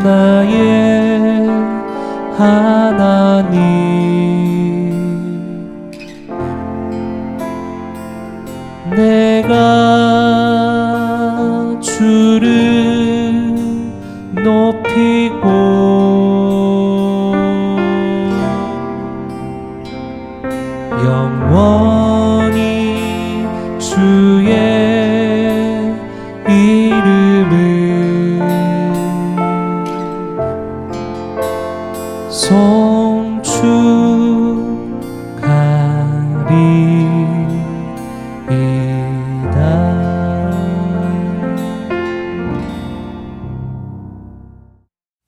나의 하나님, 내가 주를 높이고 영원히 주의 이름을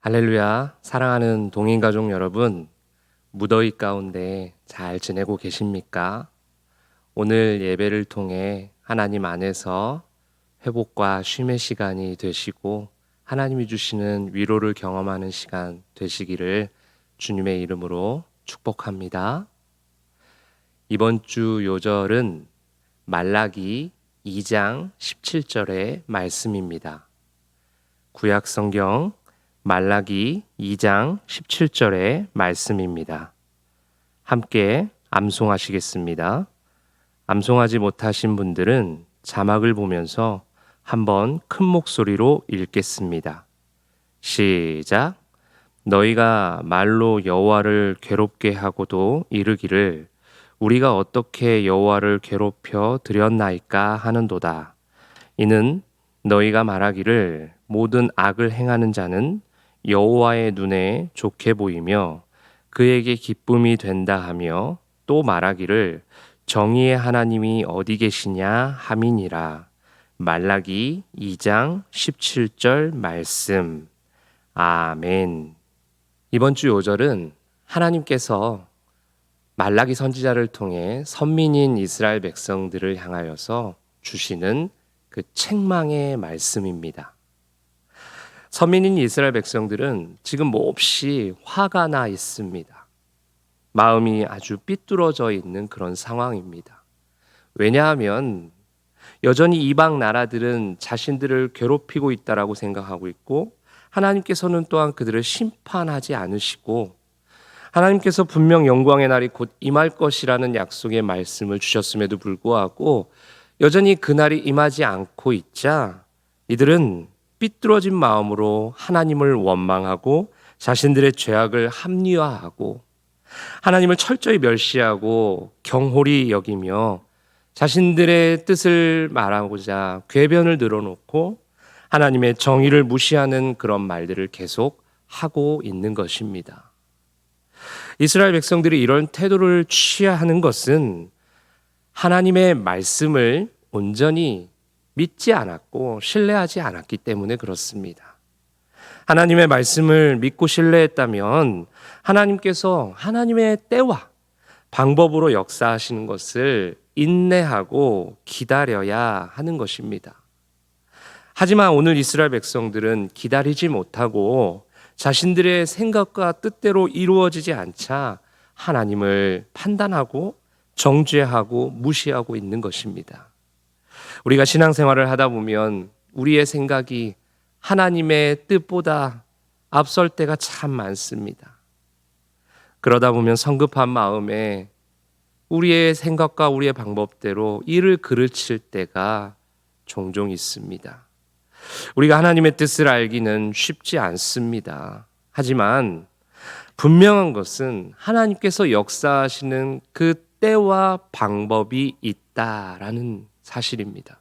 할렐루야. 사랑하는 동행가족 여러분, 무더위 가운데 잘 지내고 계십니까? 오늘 예배를 통해 하나님 안에서 회복과 쉼의 시간이 되시고 하나님이 주시는 위로를 경험하는 시간 되시기를 주님의 이름으로 축복합니다. 이번 주 요절은 말라기 2장 17절의 말씀입니다. 구약 성경 말라기 2장 17절의 말씀입니다. 함께 암송하시겠습니다. 암송하지 못하신 분들은 자막을 보면서 한번 큰 목소리로 읽겠습니다. 시작. 너희가 말로 여호와를 괴롭게 하고도 이르기를 우리가 어떻게 여호와를 괴롭혀 드렸나이까 하는도다. 이는 너희가 말하기를 모든 악을 행하는 자는 여호와의 눈에 좋게 보이며 그에게 기쁨이 된다 하며 또 말하기를 정의의 하나님이 어디 계시냐 함이니라. 말라기 2장 17절 말씀. 아멘. 이번 주 요절은 하나님께서 말라기 선지자를 통해 선민인 이스라엘 백성들을 향하여서 주시는 그 책망의 말씀입니다. 선민인 이스라엘 백성들은 지금 몹시 화가 나 있습니다. 마음이 아주 삐뚤어져 있는 그런 상황입니다. 왜냐하면 여전히 이방 나라들은 자신들을 괴롭히고 있다라고 생각하고 있고 하나님께서는 또한 그들을 심판하지 않으시고 하나님께서 분명 영광의 날이 곧 임할 것이라는 약속의 말씀을 주셨음에도 불구하고 여전히 그날이 임하지 않고 있자 이들은 삐뚤어진 마음으로 하나님을 원망하고 자신들의 죄악을 합리화하고 하나님을 철저히 멸시하고 경홀히 여기며 자신들의 뜻을 말하고자 궤변을 늘어놓고 하나님의 정의를 무시하는 그런 말들을 계속 하고 있는 것입니다. 이스라엘 백성들이 이런 태도를 취하는 것은 하나님의 말씀을 온전히 믿지 않았고 신뢰하지 않았기 때문에 그렇습니다. 하나님의 말씀을 믿고 신뢰했다면 하나님께서 하나님의 때와 방법으로 역사하시는 것을 인내하고 기다려야 하는 것입니다. 하지만 오늘 이스라엘 백성들은 기다리지 못하고 자신들의 생각과 뜻대로 이루어지지 않자 하나님을 판단하고 정죄하고 무시하고 있는 것입니다. 우리가 신앙생활을 하다 보면 우리의 생각이 하나님의 뜻보다 앞설 때가 참 많습니다. 그러다 보면 성급한 마음에 우리의 생각과 우리의 방법대로 일을 그르칠 때가 종종 있습니다. 우리가 하나님의 뜻을 알기는 쉽지 않습니다. 하지만 분명한 것은 하나님께서 역사하시는 그 때와 방법이 있다라는 사실입니다.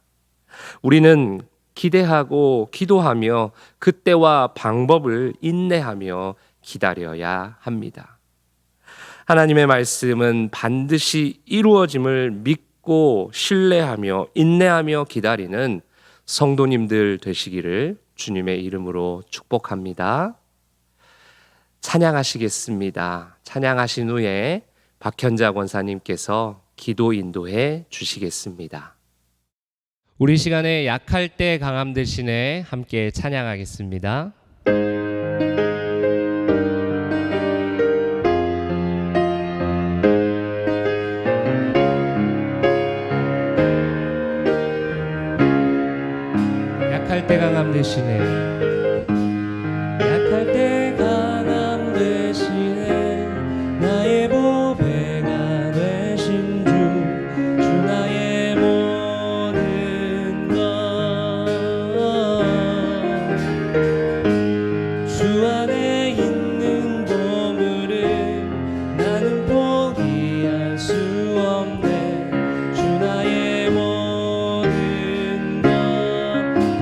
우리는 기대하고 기도하며 그 때와 방법을 인내하며 기다려야 합니다. 하나님의 말씀은 반드시 이루어짐을 믿고 신뢰하며 인내하며 기다리는 성도님들 되시기를 주님의 이름으로 축복합니다. 찬양하시겠습니다. 찬양하신 후에 박현자 권사님께서 기도 인도해 주시겠습니다. 우리 시간에 약할 때 강함 대신에 함께 찬양하겠습니다. 약할 때 강함 대신에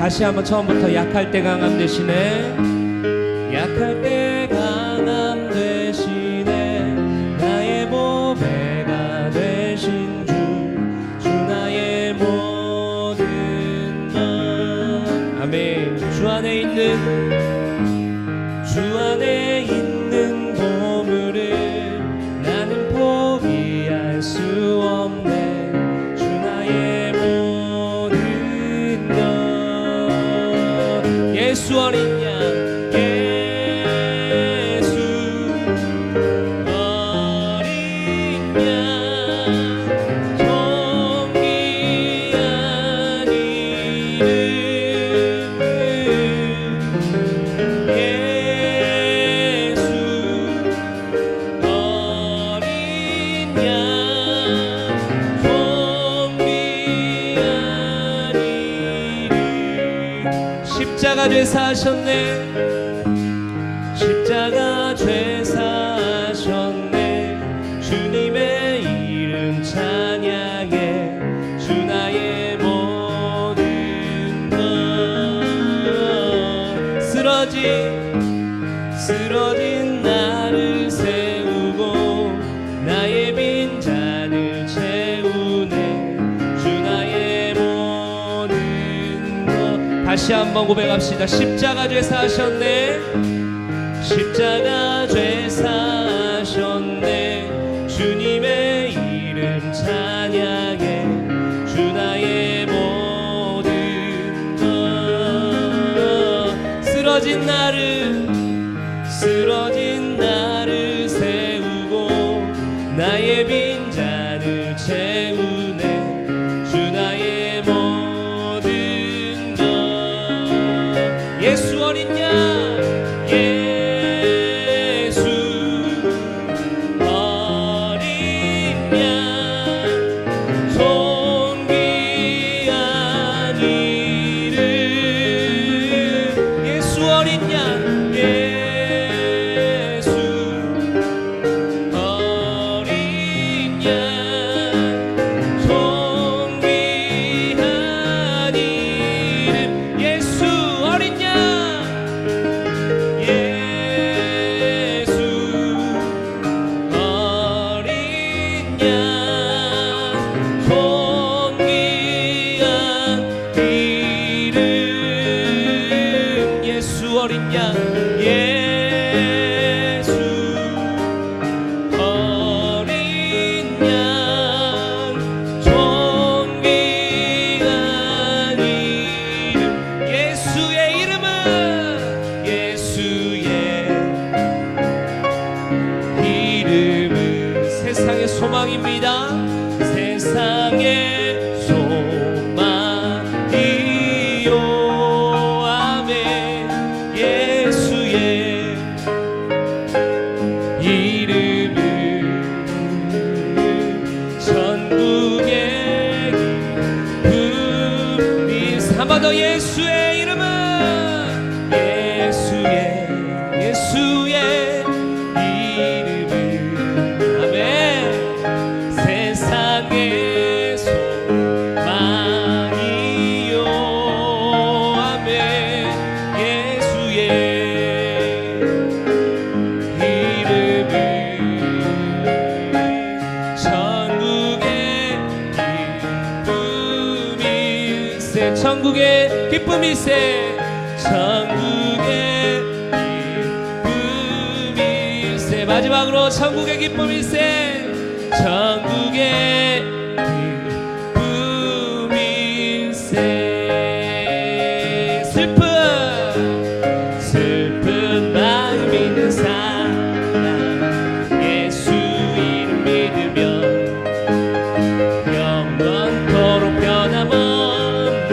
다시 한번 처음부터 약할 때 강함 되시네. 약할 때 강함 되시네. 나의 보배가 되신 주 나의 모든 것. 아멘. 주 안에 있는 보물을 나는 포기할 수 없네. 주 나의 모든 것. 예수 어린 양, 예수 어린 양, 존귀한 이름. 십자가 죄 사셨네. 십자가 죄 사셨네. 주님의 이름 찬양해. 주 나의 모든 것. 쓰러진 나를 세우고 나의 빈잔을 채우네. 주 나의 모든 것. 다시 한번 고백합시다. 십자가 죄 사셨네. 십자가 죄 사셨네. 주님의 이름 찬양해. 주 나의 모든 것. 쓰러진 나를 세우고 나의 빈잔을 채우네. 주 나의 모든 것. 예수 어린 양, 예수 어린 양, 존귀한 이름. 예수 어린 양, 예수 어린 양, 존귀한 이름. 예수 어린 양, 예수 어린 양, 존귀한 이름. 예수 어린 양, 예수 어린 양, 존귀한 이름. 예수의 이름은 세상의 소망입니다. 세상의 소망이요. 아멘. 예수의 이름은 천국의 기쁨이. 한 번 더. 예수의 이름은 예수의 이름은 아멘. 세상의 소망이요. 아멘. 예수의 이름은 천국의 기쁨일세. 천국의 기쁨일세. 천국의 기쁨일세. 마지막으로 천국의 기쁨일세. 천국의 기쁨일세. 슬픈 마음 있는 사람 예수 이름 믿으며 영원토록 변함없는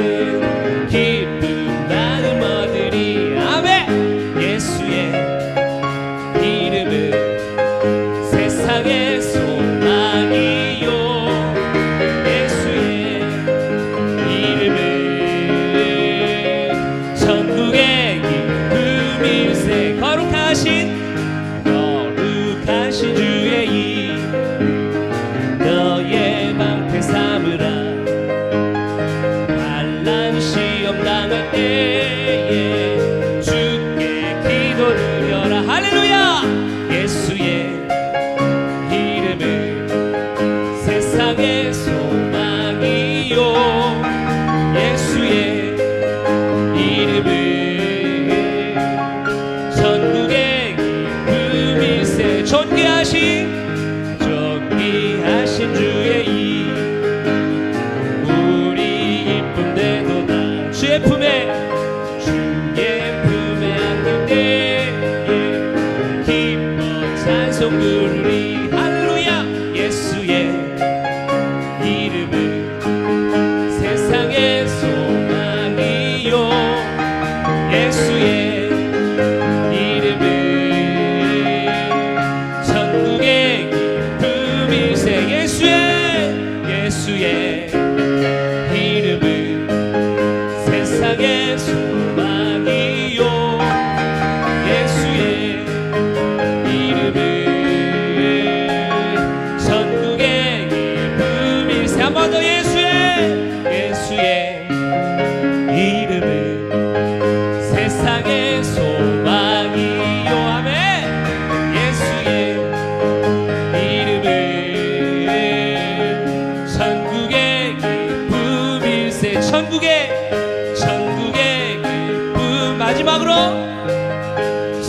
기쁜 마음 얻으리. 아멘. 예수의 이름은 세상의 소망이요. 예수의 이름은 천국의 기쁨일세.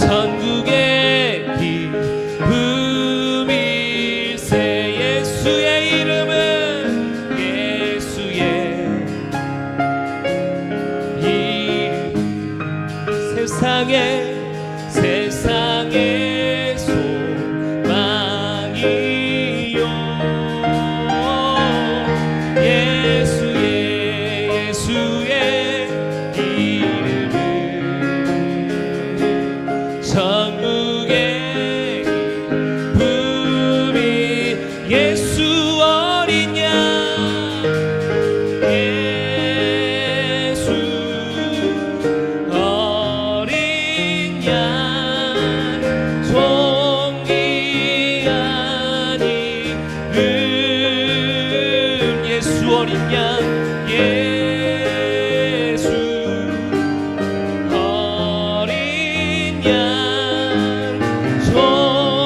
천국의 기쁨일세. 예수의 이름은 예수의 이름 세상의 소망이요. 예수의 이름은 천국의 기쁨이. 예수 어린 양, 예수 어린 양, 존귀한 이름. 예수 어린 양, 예수 어린 양,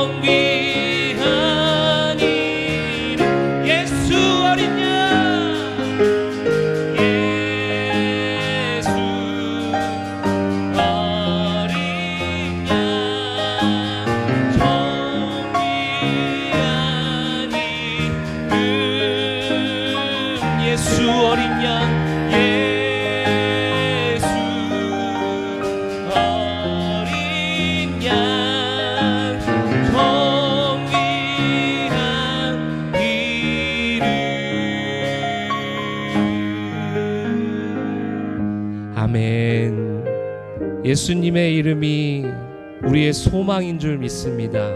존귀한 이름. 예수 어린 양, 예수 어린 양, 존귀한 이름. 예수 어린 양, 예수 어린 양, 존귀한 이름. 아멘. 예수님의 이름이 우리의 소망인 줄 믿습니다.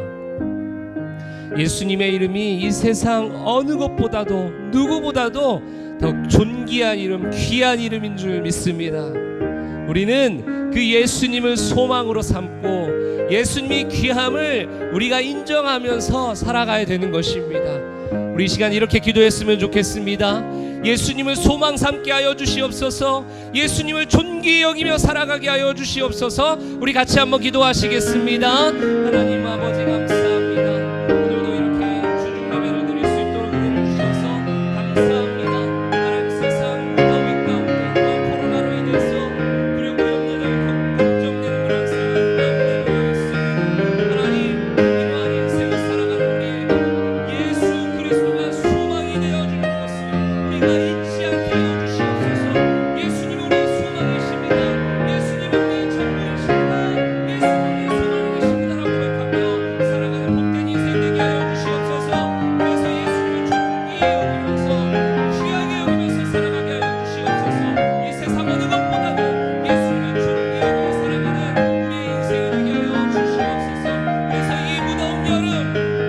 예수님의 이름이 이 세상 어느 것보다도 누구보다도 더 존귀한 이름, 귀한 이름인 줄 믿습니다. 우리는 그 예수님을 소망으로 삼고 예수님이 귀함을 우리가 인정하면서 살아가야 되는 것입니다. 우리 이 시간 이렇게 기도했으면 좋겠습니다. 예수님을 소망 삼게 하여 주시옵소서. 예수님을 존귀히 여기며 살아가게 하여 주시옵소서. 우리 같이 한번 기도하시겠습니다. 하나님 아버지 감사합니다. 오늘도 이렇게 주중 예배를 드릴 수 있도록 은혜 주셔서 감사합니다. 하나님 세상 더위 가운데 코로나로 인해서 그리고 염려되고 걱정되는 그런 상황 가운데 놓여 있습니다. 하나님 이러한 인생을 살아가는 우리에게 예수 그리스도가 소망이 되어주는 것을 우리가 잊지 않게 하여 주시옵소서. 예수님 우리의 소망이십니다. 예수님 우리의 전부이십니다. 예수 우리의 소망이십니다라고 고백하며 살아가는 복된 인생 되게 하여 주시옵소서. 그래서 예수님을 존귀히 여기면서 귀하게 여기면서 살아가게 하여 주시옵소서. 이 세상 어느 것보다도 예수님을 존귀히 여기며 살아가는 우리의 인생이 되게 하여 주시옵소서. 그래서 이 무더운 여름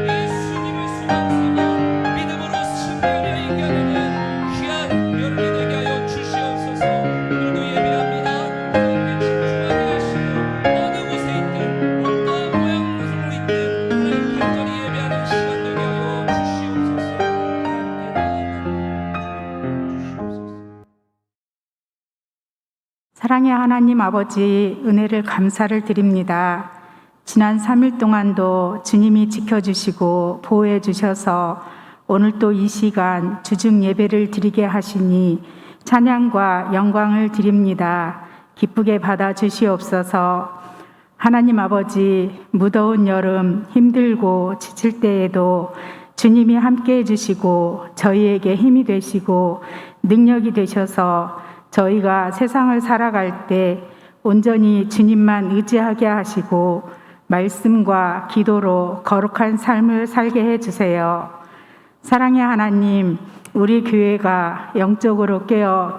예수님을 소망 삼아 믿음으로 승리하며 이겨내는 귀한 여름이 되게 하여 주시옵소서. 오늘도 예배합니다. 하나님께 집중하게 하시고 어느 곳에 있든 어떠한 모양 모습으로 있든 하나님 간절히 예배하는 시간 되게 하여 주시옵소서. 사랑의 하나님 아버지, 은혜를 감사를 드립니다. 지난 3일 동안도 주님이 지켜주시고 보호해 주셔서 오늘 또 이 시간 주중 예배를 드리게 하시니 찬양과 영광을 드립니다. 기쁘게 받아 주시옵소서. 하나님 아버지, 무더운 여름 힘들고 지칠 때에도 주님이 함께 해주시고 저희에게 힘이 되시고 능력이 되셔서 저희가 세상을 살아갈 때 온전히 주님만 의지하게 하시고 말씀과 기도로 거룩한 삶을 살게 해주세요. 사랑의 하나님, 우리 교회가 영적으로 깨어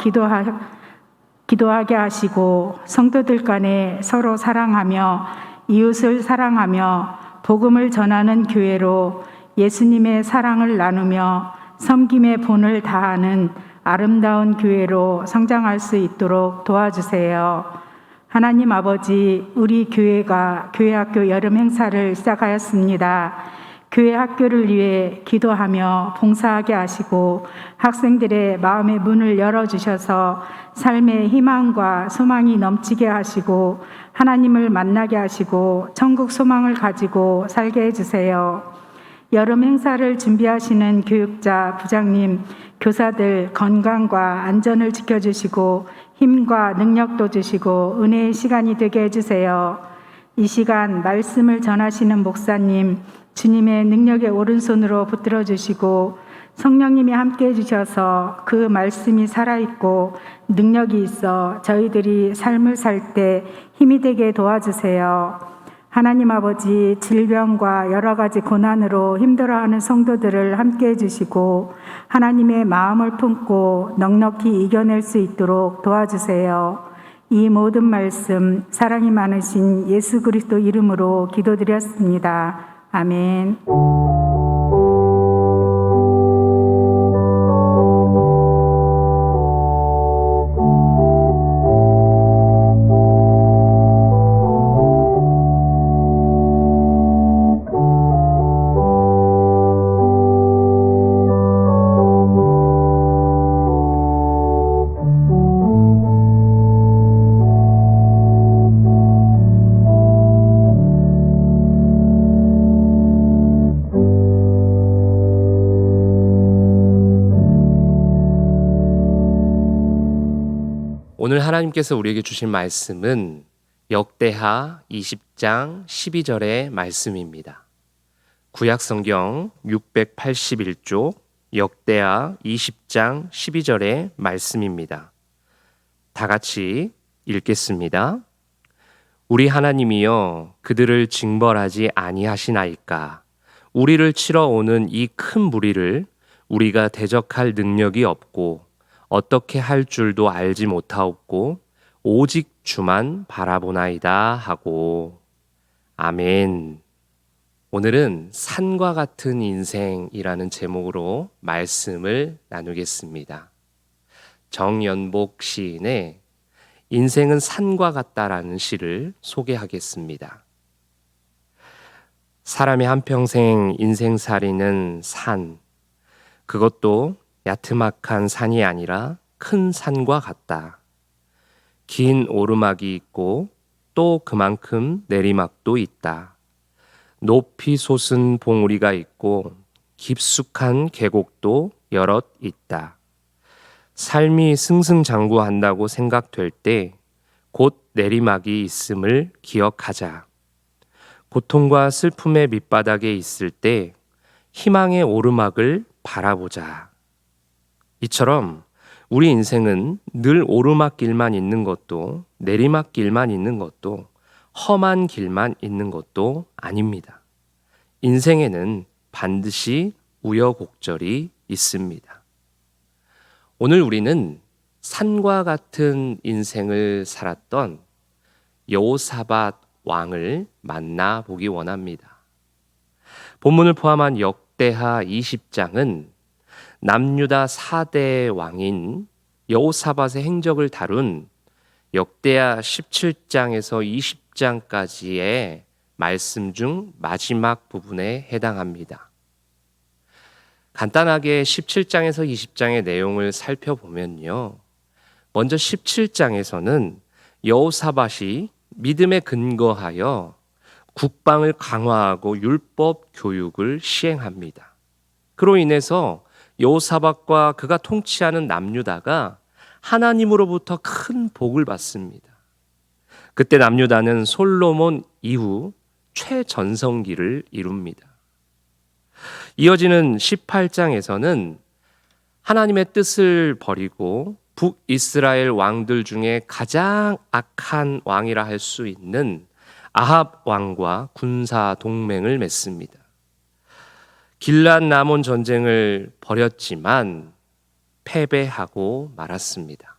기도하게 하시고 성도들 간에 서로 사랑하며 이웃을 사랑하며 복음을 전하는 교회로 예수님의 사랑을 나누며 섬김의 본을 다하는 아름다운 교회로 성장할 수 있도록 도와주세요. 하나님 아버지, 우리 교회가 교회학교 여름 행사를 시작하였습니다. 교회 학교를 위해 기도하며 봉사하게 하시고 학생들의 마음의 문을 열어주셔서 삶의 희망과 소망이 넘치게 하시고 하나님을 만나게 하시고 천국 소망을 가지고 살게 해주세요. 여름 행사를 준비하시는 교육자, 부장님, 교사들 건강과 안전을 지켜주시고 힘과 능력도 주시고 은혜의 시간이 되게 해주세요. 이 시간 말씀을 전하시는 목사님, 주님의 능력의 오른손으로 붙들어 주시고 성령님이 함께 해주셔서 그 말씀이 살아있고 능력이 있어 저희들이 삶을 살 때 힘이 되게 도와주세요. 하나님 아버지, 질병과 여러 가지 고난으로 힘들어하는 성도들을 함께 해주시고 하나님의 마음을 품고 넉넉히 이겨낼 수 있도록 도와주세요. 이 모든 말씀 사랑이 많으신 예수 그리스도 이름으로 기도드렸습니다. 아멘. 오늘 하나님께서 우리에게 주신 말씀은 역대하 20장 12절의 말씀입니다. 구약성경 681쪽 역대하 20장 12절의 말씀입니다. 다 같이 읽겠습니다. 우리 하나님이여 그들을 징벌하지 아니하시나이까. 우리를 치러 오는 이 큰 무리를 우리가 대적할 능력이 없고 어떻게 할 줄도 알지 못하옵고 오직 주만 바라보나이다 하고. 아멘. 오늘은 산과 같은 인생이라는 제목으로 말씀을 나누겠습니다. 정연복 시인의 인생은 산과 같다라는 시를 소개하겠습니다. 사람의 한평생 인생살이는 산, 그것도 야트막한 산이 아니라 큰 산과 같다. 긴 오르막이 있고 또 그만큼 내리막도 있다. 높이 솟은 봉우리가 있고 깊숙한 계곡도 여럿 있다. 삶이 승승장구한다고 생각될 때 곧 내리막이 있음을 기억하자. 고통과 슬픔의 밑바닥에 있을 때 희망의 오르막을 바라보자. 이처럼 우리 인생은 늘 오르막길만 있는 것도 내리막길만 있는 것도 험한 길만 있는 것도 아닙니다. 인생에는 반드시 우여곡절이 있습니다. 오늘 우리는 산과 같은 인생을 살았던 여호사밧 왕을 만나보기 원합니다. 본문을 포함한 역대하 20장은 남유다 4대 왕인 여호사밧의 행적을 다룬 역대하 17장에서 20장까지의 말씀 중 마지막 부분에 해당합니다. 간단하게 17장에서 20장의 내용을 살펴보면요. 먼저 17장에서는 여호사밧이 믿음에 근거하여 국방을 강화하고 율법 교육을 시행합니다. 그로 인해서 여호사밧과 그가 통치하는 남유다가 하나님으로부터 큰 복을 받습니다. 그때 남유다는 솔로몬 이후 최전성기를 이룹니다. 이어지는 18장에서는 하나님의 뜻을 버리고 북이스라엘 왕들 중에 가장 악한 왕이라 할 수 있는 아합 왕과 군사 동맹을 맺습니다. 길랏 라몬 전쟁을 벌였지만 패배하고 말았습니다.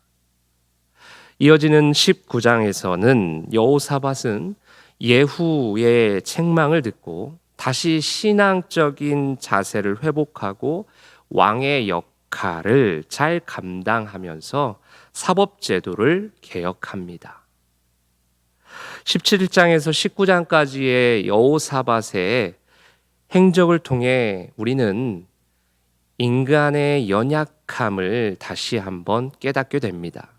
이어지는 19장에서는 여호사밧은 예후의 책망을 듣고 다시 신앙적인 자세를 회복하고 왕의 역할을 잘 감당하면서 사법제도를 개혁합니다. 17장에서 19장까지의 여호사밧의 행적을 통해 우리는 인간의 연약함을 다시 한번 깨닫게 됩니다.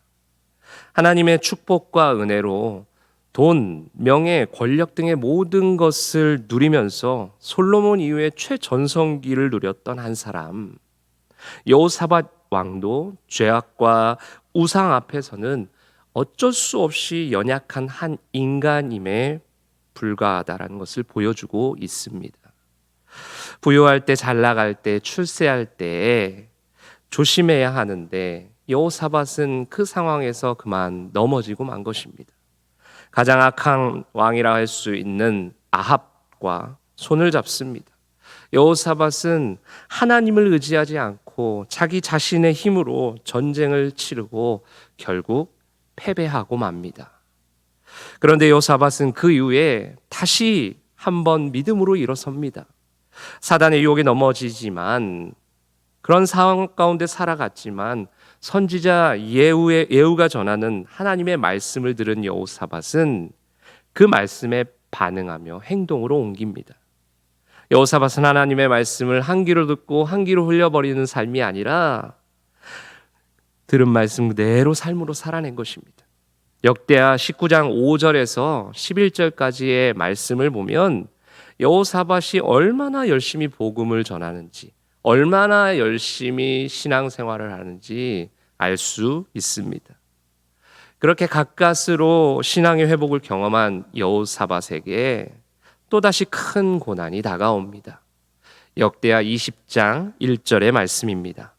하나님의 축복과 은혜로 돈, 명예, 권력 등의 모든 것을 누리면서 솔로몬 이후에 최전성기를 누렸던 한 사람, 여호사밧 왕도 죄악과 우상 앞에서는 어쩔 수 없이 연약한 한 인간임에 불과하다라는 것을 보여주고 있습니다. 부유할 때, 잘 나갈 때, 출세할 때 조심해야 하는데 여호사밧은 그 상황에서 그만 넘어지고 만 것입니다. 가장 악한 왕이라 할 수 있는 아합과 손을 잡습니다. 여호사밧은 하나님을 의지하지 않고 자기 자신의 힘으로 전쟁을 치르고 결국 패배하고 맙니다. 그런데 여호사밧은 그 이후에 다시 한번 믿음으로 일어섭니다. 사단의 유혹에 넘어지지만 그런 상황 가운데 살아갔지만 선지자 예후가 전하는 하나님의 말씀을 들은 여호사밧은 그 말씀에 반응하며 행동으로 옮깁니다. 여호사밧은 하나님의 말씀을 한 귀로 듣고 한 귀로 흘려버리는 삶이 아니라 들은 말씀 그대로 삶으로 살아낸 것입니다. 역대하 19장 5절에서 11절까지의 말씀을 보면 여호사밧이 얼마나 열심히 복음을 전하는지, 얼마나 열심히 신앙생활을 하는지 알 수 있습니다. 그렇게 가까스로 신앙의 회복을 경험한 여호사밧에게 또다시 큰 고난이 다가옵니다. 역대하 20장 1절의 말씀입니다.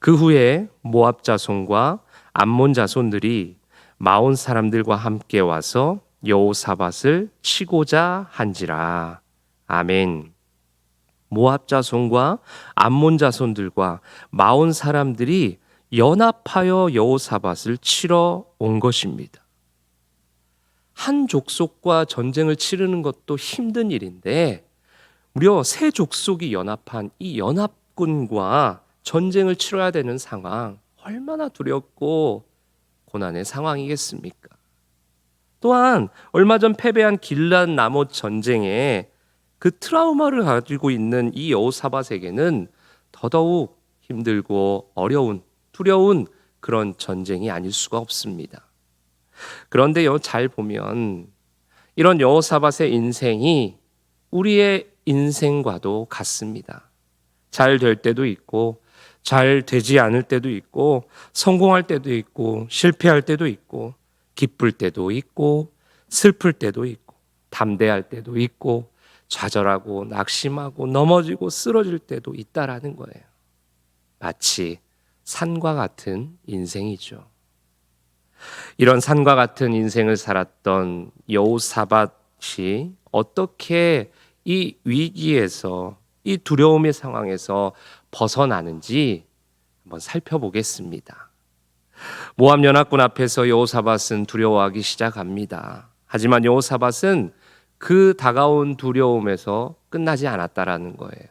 그 후에 모압 자손과 암몬 자손들이 마온 사람들과 함께 와서 여호사밧을 치고자 한지라. 아멘. 모압 자손과 암몬 자손들과 마온 사람들이 연합하여 여호사밧을 치러 온 것입니다. 한 족속과 전쟁을 치르는 것도 힘든 일인데 무려 세 족속이 연합한 이 연합군과 전쟁을 치러야 되는 상황, 얼마나 두렵고 고난의 상황이겠습니까? 또한 얼마 전 패배한 길앗 라못 전쟁에 그 트라우마를 가지고 있는 이 여호사밧에게는 더더욱 힘들고 어려운, 두려운 그런 전쟁이 아닐 수가 없습니다. 그런데요, 잘 보면 이런 여호사밧의 인생이 우리의 인생과도 같습니다. 잘 될 때도 있고 잘 되지 않을 때도 있고 성공할 때도 있고 실패할 때도 있고 기쁠 때도 있고 슬플 때도 있고 담대할 때도 있고 좌절하고 낙심하고 넘어지고 쓰러질 때도 있다라는 거예요. 마치 산과 같은 인생이죠. 이런 산과 같은 인생을 살았던 여호사밧이 어떻게 이 위기에서, 이 두려움의 상황에서 벗어나는지 한번 살펴보겠습니다. 모압 연합군 앞에서 여호사밧은 두려워하기 시작합니다. 하지만 여호사밧은 그 다가온 두려움에서 끝나지 않았다라는 거예요.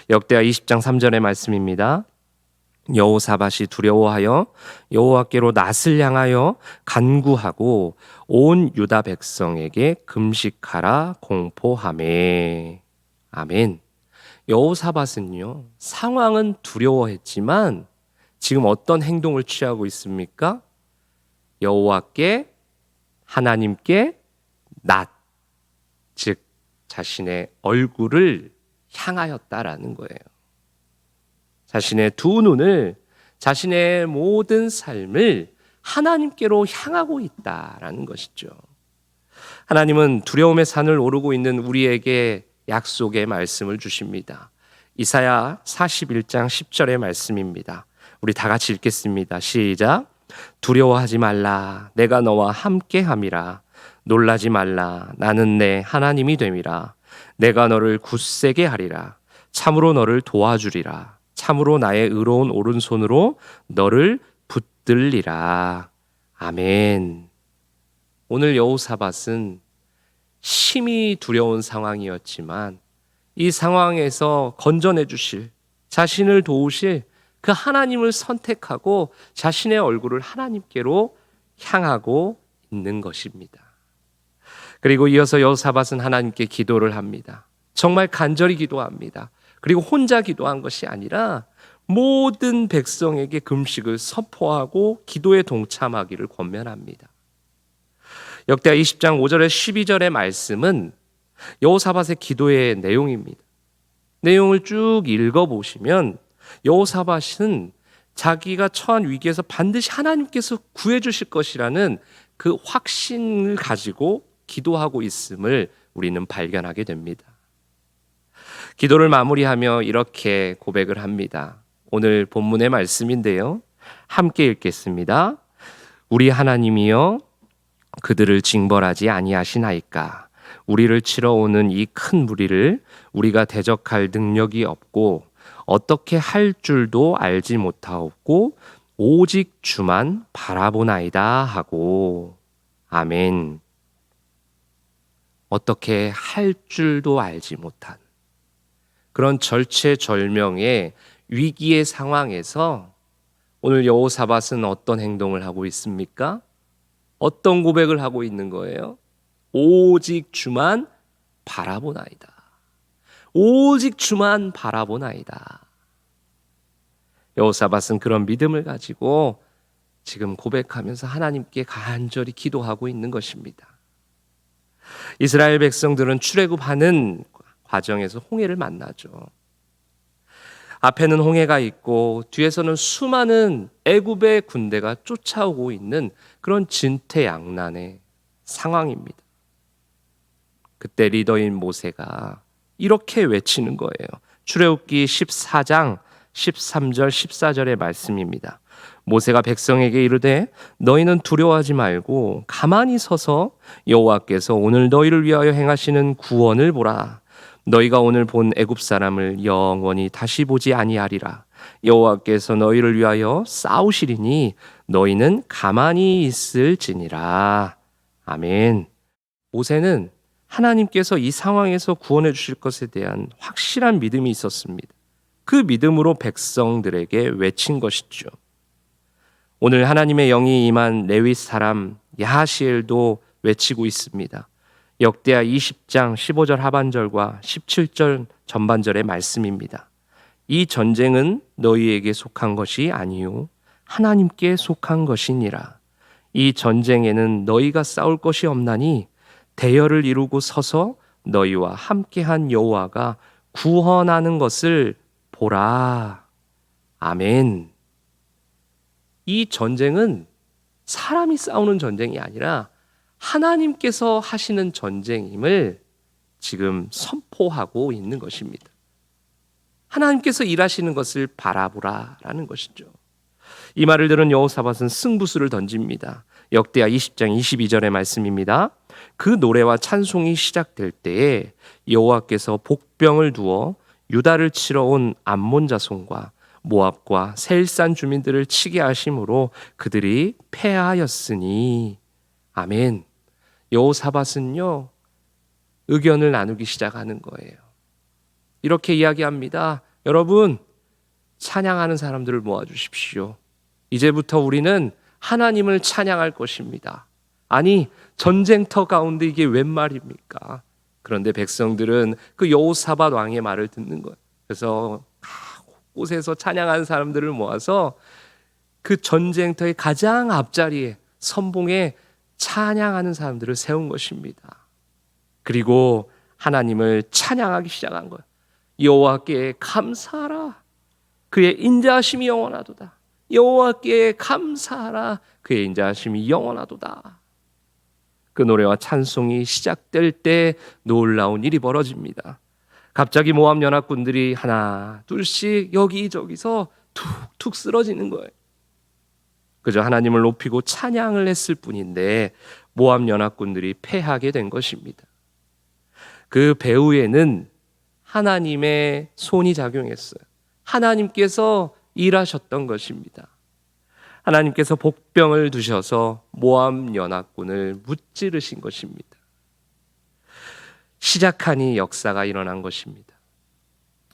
역대하 20장 3절의 말씀입니다. 여호사밧이 두려워하여 여호와께로 낯을 향하여 간구하고 온 유다 백성에게 금식하라 공포하매. 아멘. 여호사밧은요, 상황은 두려워했지만 지금 어떤 행동을 취하고 있습니까? 여호와께, 하나님께 낯, 즉 자신의 얼굴을 향하였다라는 거예요. 자신의 두 눈을, 자신의 모든 삶을 하나님께로 향하고 있다라는 것이죠. 하나님은 두려움의 산을 오르고 있는 우리에게 약속의 말씀을 주십니다. 이사야 41장 10절의 말씀입니다. 우리 다 같이 읽겠습니다. 시작. 두려워하지 말라. 내가 너와 함께함이라. 놀라지 말라. 나는 내 하나님이 됨이라. 내가 너를 굳세게 하리라. 참으로 너를 도와주리라. 참으로 나의 의로운 오른손으로 너를 붙들리라. 아멘. 오늘 여호사밧은 심히 두려운 상황이었지만 이 상황에서 건져내 주실, 자신을 도우실 그 하나님을 선택하고 자신의 얼굴을 하나님께로 향하고 있는 것입니다. 그리고 이어서 여호사밧은 하나님께 기도를 합니다. 정말 간절히 기도합니다. 그리고 혼자 기도한 것이 아니라 모든 백성에게 금식을 선포하고 기도에 동참하기를 권면합니다. 역대하 20장 5절에 12절의 말씀은 여호사밧의 기도의 내용입니다. 내용을 쭉 읽어보시면 여호사밧은 자기가 처한 위기에서 반드시 하나님께서 구해주실 것이라는 그 확신을 가지고 기도하고 있음을 우리는 발견하게 됩니다. 기도를 마무리하며 이렇게 고백을 합니다. 오늘 본문의 말씀인데요. 함께 읽겠습니다. 우리 하나님이여 그들을 징벌하지 아니하시나이까. 우리를 치러 오는 이 큰 무리를 우리가 대적할 능력이 없고 어떻게 할 줄도 알지 못하옵고 오직 주만 바라보나이다 하고. 아멘. 어떻게 할 줄도 알지 못한 그런 절체절명의 위기의 상황에서 오늘 여호사밧은 어떤 행동을 하고 있습니까? 어떤 고백을 하고 있는 거예요? 오직 주만 바라보나이다. 오직 주만 바라보나이다. 여호사밧은 그런 믿음을 가지고 지금 고백하면서 하나님께 간절히 기도하고 있는 것입니다. 이스라엘 백성들은 출애굽하는 과정에서 홍해를 만나죠. 앞에는 홍해가 있고 뒤에서는 수많은 애굽의 군대가 쫓아오고 있는 그런 진퇴양난의 상황입니다. 그때 리더인 모세가 이렇게 외치는 거예요. 출애굽기 14장 13절 14절의 말씀입니다. 모세가 백성에게 이르되 너희는 두려워하지 말고 가만히 서서 여호와께서 오늘 너희를 위하여 행하시는 구원을 보라. 너희가 오늘 본 애굽 사람을 영원히 다시 보지 아니하리라. 여호와께서 너희를 위하여 싸우시리니 너희는 가만히 있을지니라. 아멘. 모세는 하나님께서 이 상황에서 구원해 주실 것에 대한 확실한 믿음이 있었습니다. 그 믿음으로 백성들에게 외친 것이죠. 오늘 하나님의 영이 임한 레위 사람 야하시엘도 외치고 있습니다. 역대하 20장 15절 하반절과 17절 전반절의 말씀입니다. 이 전쟁은 너희에게 속한 것이 아니요 하나님께 속한 것이니라. 이 전쟁에는 너희가 싸울 것이 없나니 대열을 이루고 서서 너희와 함께한 여호와가 구원하는 것을 보라. 아멘. 이 전쟁은 사람이 싸우는 전쟁이 아니라 하나님께서 하시는 전쟁임을 지금 선포하고 있는 것입니다. 하나님께서 일하시는 것을 바라보라라는 것이죠. 이 말을 들은 여호사밧은 승부수를 던집니다. 역대하 20장 22절의 말씀입니다. 그 노래와 찬송이 시작될 때에 여호와께서 복병을 두어 유다를 치러 온 암몬 자손과 모압과 세일산 주민들을 치게 하심으로 그들이 패하였으니. 아멘. 여호사밧은요 의견을 나누기 시작하는 거예요. 이렇게 이야기합니다. 여러분, 찬양하는 사람들을 모아주십시오. 이제부터 우리는 하나님을 찬양할 것입니다. 아니, 전쟁터 가운데 이게 웬 말입니까? 그런데 백성들은 그 여호사밧 왕의 말을 듣는 거예요. 그래서 곳곳에서 찬양하는 사람들을 모아서 그 전쟁터의 가장 앞자리에 선봉에 찬양하는 사람들을 세운 것입니다. 그리고 하나님을 찬양하기 시작한 거예요. 여호와께 감사하라. 그의 인자하심이 영원하도다. 여호와께 감사하라. 그의 인자하심이 영원하도다. 그 노래와 찬송이 시작될 때 놀라운 일이 벌어집니다. 갑자기 모압 연합군들이 하나 둘씩 여기저기서 툭툭 쓰러지는 거예요. 그저 하나님을 높이고 찬양을 했을 뿐인데 모압 연합군들이 패하게 된 것입니다. 그 배후에는 하나님의 손이 작용했어요. 하나님께서 일하셨던 것입니다. 하나님께서 복병을 두셔서 모압 연합군을 무찌르신 것입니다. 시작하니 역사가 일어난 것입니다.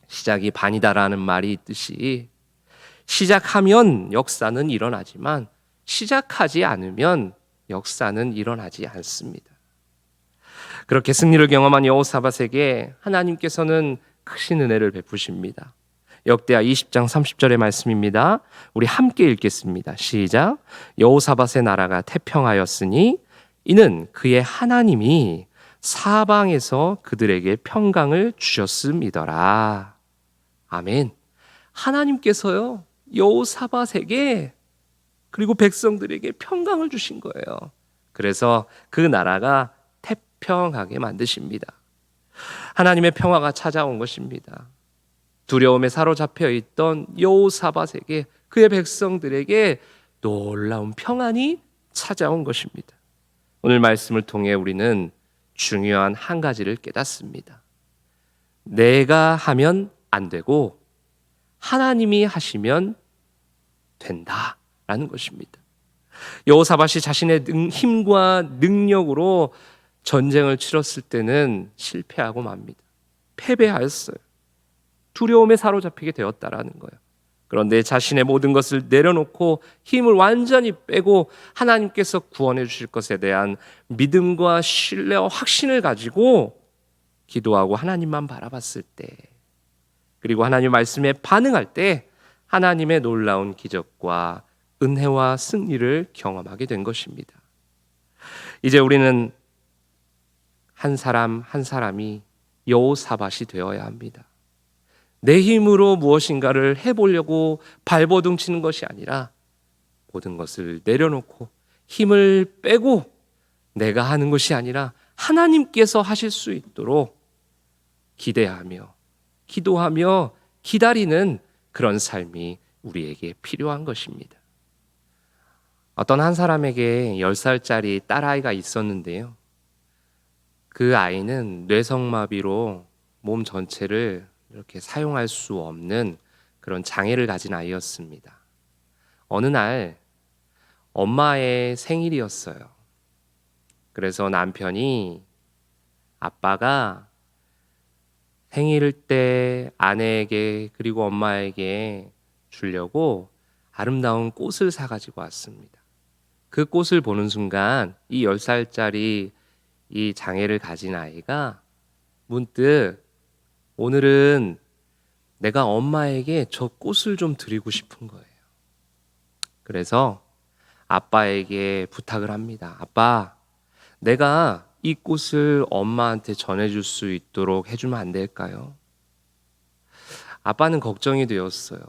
시작이 반이다라는 말이 있듯이 시작하면 역사는 일어나지만 시작하지 않으면 역사는 일어나지 않습니다. 그렇게 승리를 경험한 여호사밧에게 하나님께서는 크신 은혜를 베푸십니다. 역대하 20장 30절의 말씀입니다. 우리 함께 읽겠습니다. 시작. 여호사밧의 나라가 태평하였으니 이는 그의 하나님이 사방에서 그들에게 평강을 주셨음이더라. 아멘. 하나님께서요 여호사밧에게 그리고 백성들에게 평강을 주신 거예요. 그래서 그 나라가 태평하게 만드십니다. 하나님의 평화가 찾아온 것입니다. 두려움에 사로잡혀 있던 여호사밧에게 그의 백성들에게 놀라운 평안이 찾아온 것입니다. 오늘 말씀을 통해 우리는 중요한 한 가지를 깨닫습니다. 내가 하면 안 되고 하나님이 하시면 된다라는 것입니다. 여호사밧이 자신의 힘과 능력으로 전쟁을 치렀을 때는 실패하고 맙니다. 패배하였어요. 두려움에 사로잡히게 되었다라는 거예요. 그런데 자신의 모든 것을 내려놓고 힘을 완전히 빼고 하나님께서 구원해 주실 것에 대한 믿음과 신뢰와 확신을 가지고 기도하고 하나님만 바라봤을 때, 그리고 하나님 말씀에 반응할 때 하나님의 놀라운 기적과 은혜와 승리를 경험하게 된 것입니다. 이제 우리는 한 사람 한 사람이 여호사밧이 되어야 합니다. 내 힘으로 무엇인가를 해보려고 발버둥 치는 것이 아니라 모든 것을 내려놓고 힘을 빼고 내가 하는 것이 아니라 하나님께서 하실 수 있도록 기대하며 기도하며 기다리는 그런 삶이 우리에게 필요한 것입니다. 어떤 한 사람에게 10살짜리 딸아이가 있었는데요. 그 아이는 뇌성마비로 몸 전체를 이렇게 사용할 수 없는 그런 장애를 가진 아이였습니다. 어느 날 엄마의 생일이었어요. 그래서 남편이 아빠가 생일 때 아내에게 그리고 엄마에게 주려고 아름다운 꽃을 사가지고 왔습니다. 그 꽃을 보는 순간 이 10살짜리 이 장애를 가진 아이가 문득 오늘은 내가 엄마에게 저 꽃을 좀 드리고 싶은 거예요. 그래서 아빠에게 부탁을 합니다. 아빠, 내가 이 꽃을 엄마한테 전해줄 수 있도록 해주면 안 될까요? 아빠는 걱정이 되었어요.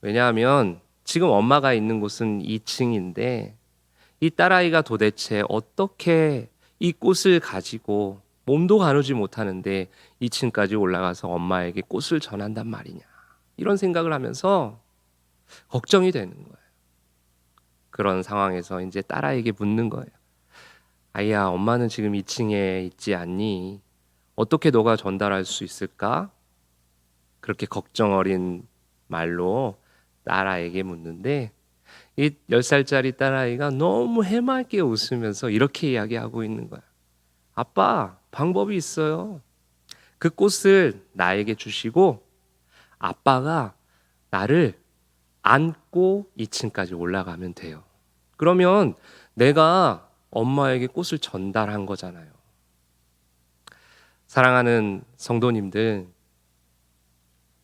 왜냐하면 지금 엄마가 있는 곳은 2층인데 이 딸아이가 도대체 어떻게 이 꽃을 가지고 몸도 가누지 못하는데 2층까지 올라가서 엄마에게 꽃을 전한단 말이냐, 이런 생각을 하면서 걱정이 되는 거예요. 그런 상황에서 이제 딸아이에게 묻는 거예요. 아이야, 엄마는 지금 2층에 있지 않니? 어떻게 너가 전달할 수 있을까? 그렇게 걱정 어린 말로 딸아이에게 묻는데 이 10살짜리 딸아이가 너무 해맑게 웃으면서 이렇게 이야기하고 있는 거야. 아빠, 방법이 있어요. 그 꽃을 나에게 주시고 아빠가 나를 안고 2층까지 올라가면 돼요. 그러면 내가 엄마에게 꽃을 전달한 거잖아요. 사랑하는 성도님들,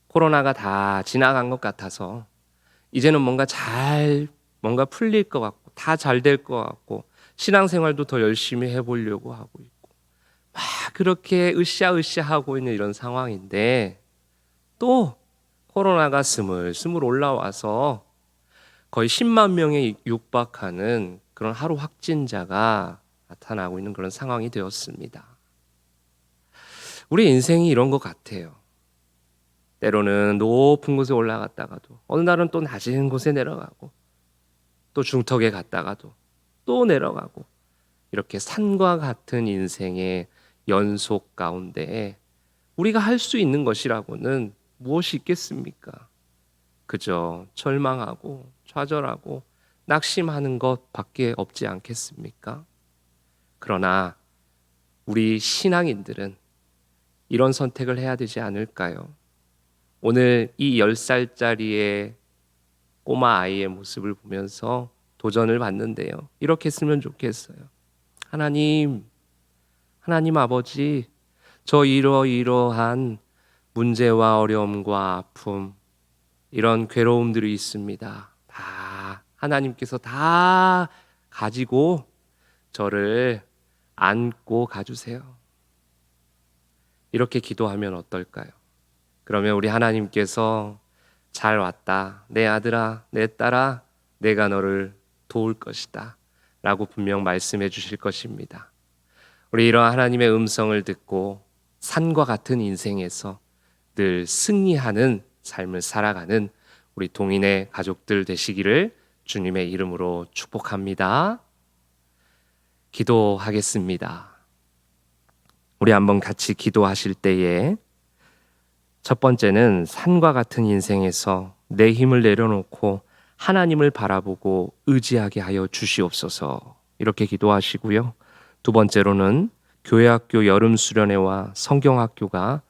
코로나가 다 지나간 것 같아서 이제는 뭔가 풀릴 것 같고 다 잘 될 것 같고 신앙생활도 더 열심히 해보려고 하고 있고 막 그렇게 으쌰으쌰 하고 있는 이런 상황인데 또 코로나가 스물스물 올라와서 거의 10만 명에 육박하는 그런 하루 확진자가 나타나고 있는 그런 상황이 되었습니다. 우리 인생이 이런 것 같아요. 때로는 높은 곳에 올라갔다가도 어느 날은 또 낮은 곳에 내려가고 또 중턱에 갔다가도 또 내려가고 이렇게 산과 같은 인생의 연속 가운데 우리가 할 수 있는 것이라고는 무엇이 있겠습니까? 그저 절망하고 좌절하고 낙심하는 것밖에 없지 않겠습니까? 그러나 우리 신앙인들은 이런 선택을 해야 되지 않을까요? 오늘 이 10살짜리의 꼬마 아이의 모습을 보면서 도전을 받는데요. 이렇게 했으면 좋겠어요. 하나님 아버지, 저 이러이러한 문제와 어려움과 아픔, 이런 괴로움들이 있습니다. 다 하나님께서 다 가지고 저를 안고 가주세요. 이렇게 기도하면 어떨까요? 그러면 우리 하나님께서 잘 왔다. 내 아들아, 내 딸아, 내가 너를 도울 것이다. 라고 분명 말씀해 주실 것입니다. 우리 이러한 하나님의 음성을 듣고 산과 같은 인생에서 늘 승리하는 삶을 살아가는 우리 동인의 가족들 되시기를 주님의 이름으로 축복합니다. 기도하겠습니다. 우리 한번 같이 기도하실 때에 첫 번째는 산과 같은 인생에서 내 힘을 내려놓고 하나님을 바라보고 의지하게 하여 주시옵소서, 이렇게 기도하시고요. 두 번째로는 교회학교 여름 수련회와 성경학교가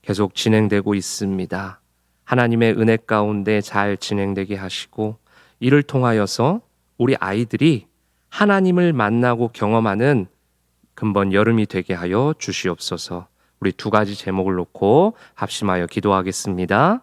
계속 진행되고 있습니다. 하나님의 은혜 가운데 잘 진행되게 하시고 이를 통하여서 우리 아이들이 하나님을 만나고 경험하는 근본 여름이 되게 하여 주시옵소서. 우리 두 가지 제목을 놓고 합심하여 기도하겠습니다.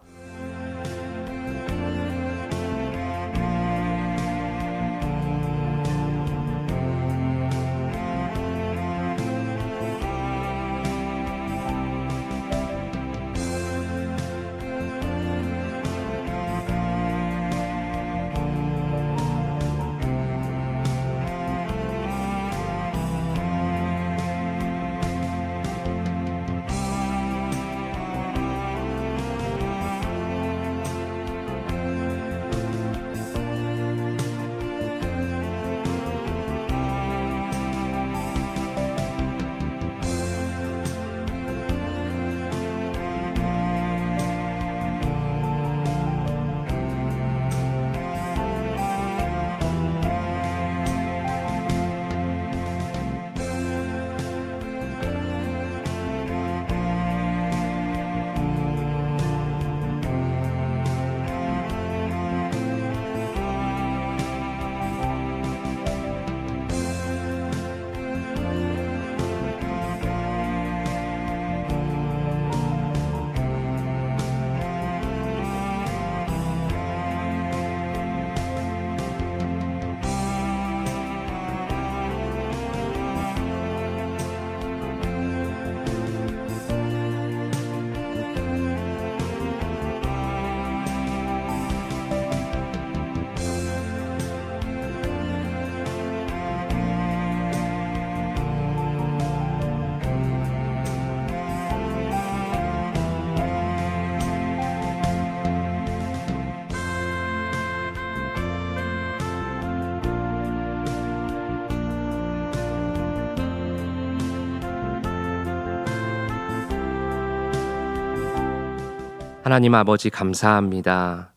하나님 아버지 감사합니다.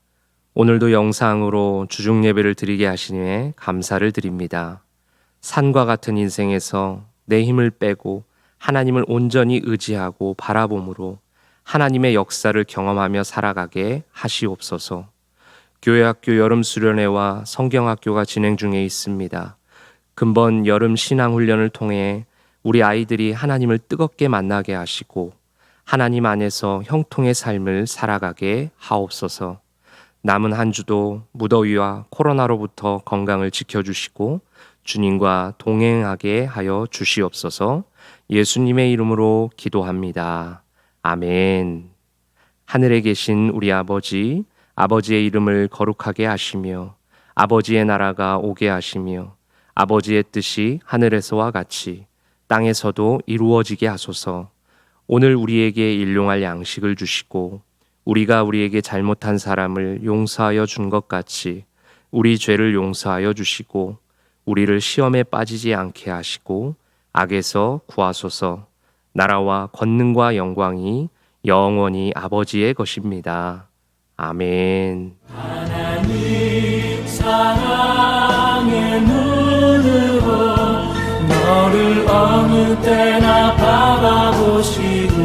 오늘도 영상으로 주중 예배를 드리게 하시니 감사를 드립니다. 산과 같은 인생에서 내 힘을 빼고 하나님을 온전히 의지하고 바라봄으로 하나님의 역사를 경험하며 살아가게 하시옵소서. 교회학교 여름 수련회와 성경학교가 진행 중에 있습니다. 근본 여름 신앙훈련을 통해 우리 아이들이 하나님을 뜨겁게 만나게 하시고 하나님 안에서 형통의 삶을 살아가게 하옵소서. 남은 한 주도 무더위와 코로나로부터 건강을 지켜주시고 주님과 동행하게 하여 주시옵소서. 예수님의 이름으로 기도합니다. 아멘. 하늘에 계신 우리 아버지, 아버지의 이름을 거룩하게 하시며 아버지의 나라가 오게 하시며 아버지의 뜻이 하늘에서와 같이 땅에서도 이루어지게 하소서. 오늘 우리에게 일용할 양식을 주시고 우리가 우리에게 잘못한 사람을 용서하여 준 것 같이 우리 죄를 용서하여 주시고 우리를 시험에 빠지지 않게 하시고 악에서 구하소서. 나라와 권능과 영광이 영원히 아버지의 것입니다. 아멘. 하나님 사랑의 눈으로 너를 어느 때나 바라보시고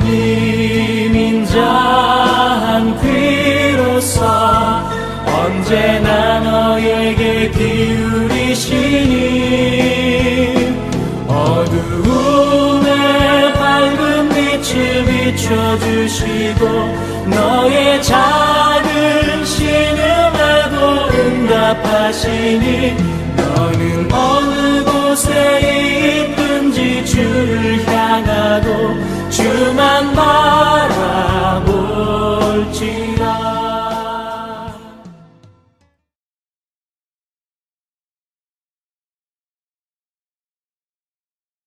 하나님인 자 한 귀로서 언제나 너에게 기울이시니 어두움에 밝은 빛을 비춰주시고 너의 작은 신음에도 응답하시니 너는 어느 곳에 있든지 주를 향하고 주만